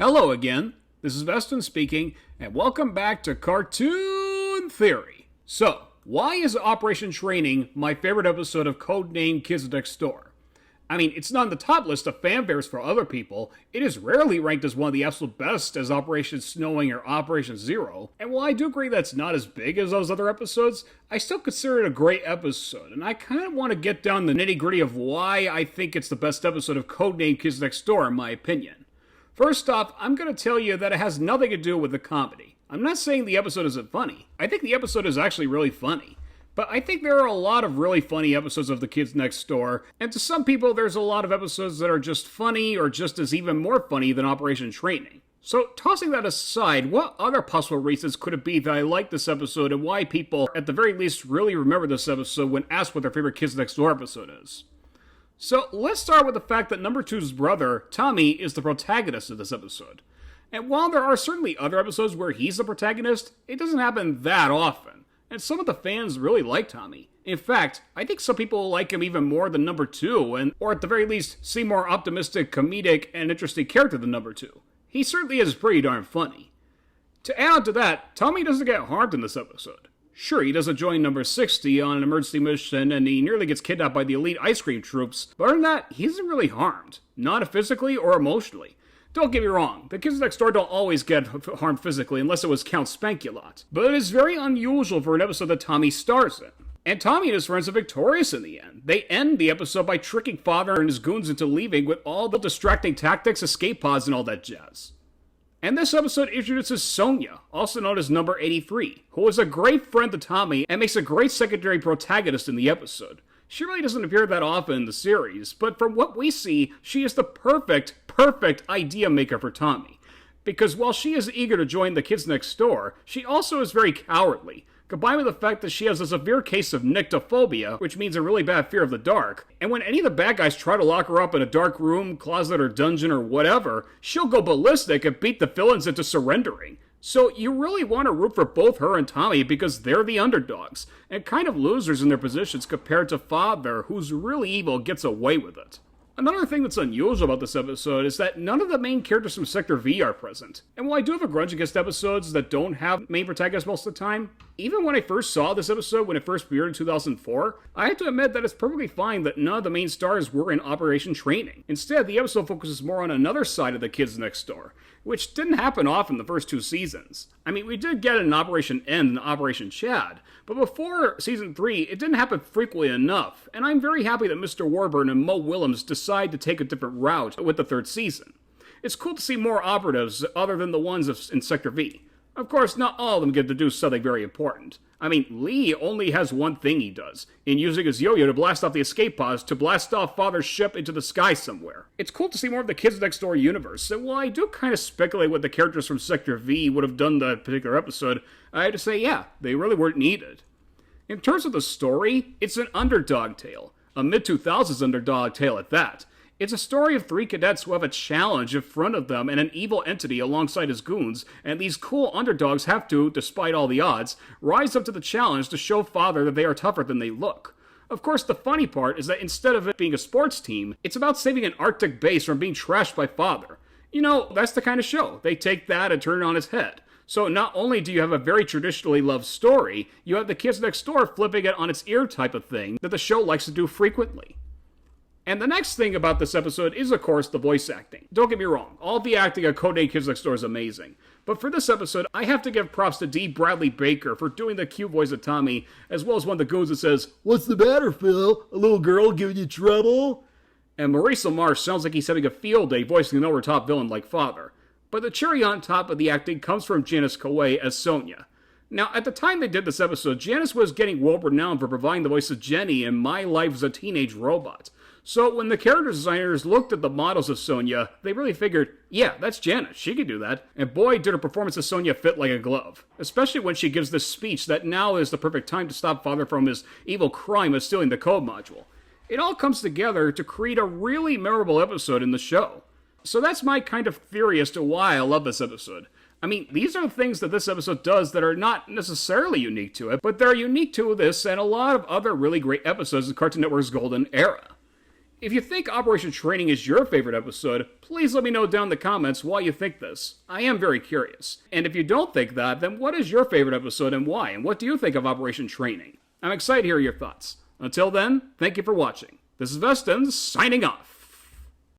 Hello again, this is Veston speaking, and welcome back to Cartoon Theory. So, why is Operation Training my favorite episode of Codename Kids Next Door? I mean, it's not on the top list of fanfares for other people, it is rarely ranked as one of the absolute best as Operation Snowing or Operation Zero, and while I do agree that's not as big as those other episodes, I still consider it a great episode, and I kind of want to get down the nitty gritty of why I think it's the best episode of Codename Kids Next Door in my opinion. First off, I'm going to tell you that it has nothing to do with the comedy. I'm not saying the episode isn't funny. I think the episode is actually really funny. But I think there are a lot of really funny episodes of The Kids Next Door, and to some people there's a lot of episodes that are just funny or just as even more funny than Operation Training. So tossing that aside, what other possible reasons could it be that I like this episode and why people, at the very least, really remember this episode when asked what their favorite Kids Next Door episode is? So let's start with the fact that number two's brother, Tommy, is the protagonist of this episode. And while there are certainly other episodes where he's the protagonist, it doesn't happen that often. And some of the fans really like Tommy. In fact, I think some people like him even more than number two, or at the very least, see more optimistic, comedic, and interesting character than number two. He certainly is pretty darn funny. To add on to that, Tommy doesn't get harmed in this episode. Sure, he doesn't join number 60 on an emergency mission, and he nearly gets kidnapped by the elite ice cream troops, but other than that, he isn't really harmed. Not physically or emotionally. Don't get me wrong, the kids next door don't always get harmed physically unless it was Count Spankulot, but it is very unusual for an episode that Tommy stars in. And Tommy and his friends are victorious in the end. They end the episode by tricking Father and his goons into leaving with all the distracting tactics, escape pods, and all that jazz. And this episode introduces Sonia, also known as number 83, who is a great friend to Tommy and makes a great secondary protagonist in the episode. She really doesn't appear that often in the series, but from what we see, she is the perfect idea maker for Tommy. Because while she is eager to join the kids next door, she also is very cowardly, combined with the fact that she has a severe case of nyctophobia, which means a really bad fear of the dark, and when any of the bad guys try to lock her up in a dark room, closet, or dungeon, or whatever, she'll go ballistic and beat the villains into surrendering. So you really want to root for both her and Tommy because they're the underdogs, and kind of losers in their positions compared to Father, who's really evil, gets away with it. Another thing that's unusual about this episode is that none of the main characters from Sector V are present. And while I do have a grudge against episodes that don't have main protagonists most of the time, even when I first saw this episode when it first premiered in 2004, I have to admit that it's perfectly fine that none of the main stars were in Operation Training. Instead, the episode focuses more on another side of the kids next door, which didn't happen often the first two seasons. I mean, we did get an Operation N and Operation Chad, but before Season 3, it didn't happen frequently enough, and I'm very happy that Mr. Warburton and Mo Willems decide to take a different route with the third season. It's cool to see more operatives other than the ones in Sector V. Of course, not all of them get to do something very important. I mean, Lee only has one thing he does, in using his yo-yo to blast off the escape pods to blast off Father's ship into the sky somewhere. It's cool to see more of the Kids Next Door universe, and while I do kind of speculate what the characters from Sector V would have done that particular episode, I have to say, yeah, they really weren't needed. In terms of the story, it's an underdog tale, a mid-2000s underdog tale at that. It's a story of three cadets who have a challenge in front of them and an evil entity alongside his goons, and these cool underdogs have to, despite all the odds, rise up to the challenge to show Father that they are tougher than they look. Of course, the funny part is that instead of it being a sports team, it's about saving an Arctic base from being trashed by Father. You know, that's the kind of show. They take that and turn it on its head. So not only do you have a very traditionally loved story, you have the kids next door flipping it on its ear type of thing that the show likes to do frequently. And the next thing about this episode is, of course, the voice acting. Don't get me wrong, all the acting of Codename Kids Next Door is amazing. But for this episode, I have to give props to D. Bradley Baker for doing the cute voice of Tommy, as well as one of the goons that says, "What's the matter, Phil? A little girl giving you trouble?" And Maurice LaMarche sounds like he's having a field day voicing an over-top villain like Father. But the cherry on top of the acting comes from Janice Coe as Sonia. Now, at the time they did this episode, Janice was getting world-renowned for providing the voice of Jenny in My Life as a Teenage Robot. So when the character designers looked at the models of Sonia, they really figured, yeah, that's Janice, she could do that. And boy, did her performance of Sonia fit like a glove. Especially when she gives this speech that now is the perfect time to stop Father from his evil crime of stealing the code module. It all comes together to create a really memorable episode in the show. So that's my kind of theory as to why I love this episode. I mean, these are things that this episode does that are not necessarily unique to it, but they're unique to this and a lot of other really great episodes of Cartoon Network's golden era. If you think Operation Training is your favorite episode, please let me know down in the comments why you think this. I am very curious. And if you don't think that, then what is your favorite episode and why? And what do you think of Operation Training? I'm excited to hear your thoughts. Until then, thank you for watching. This is Veston, signing off.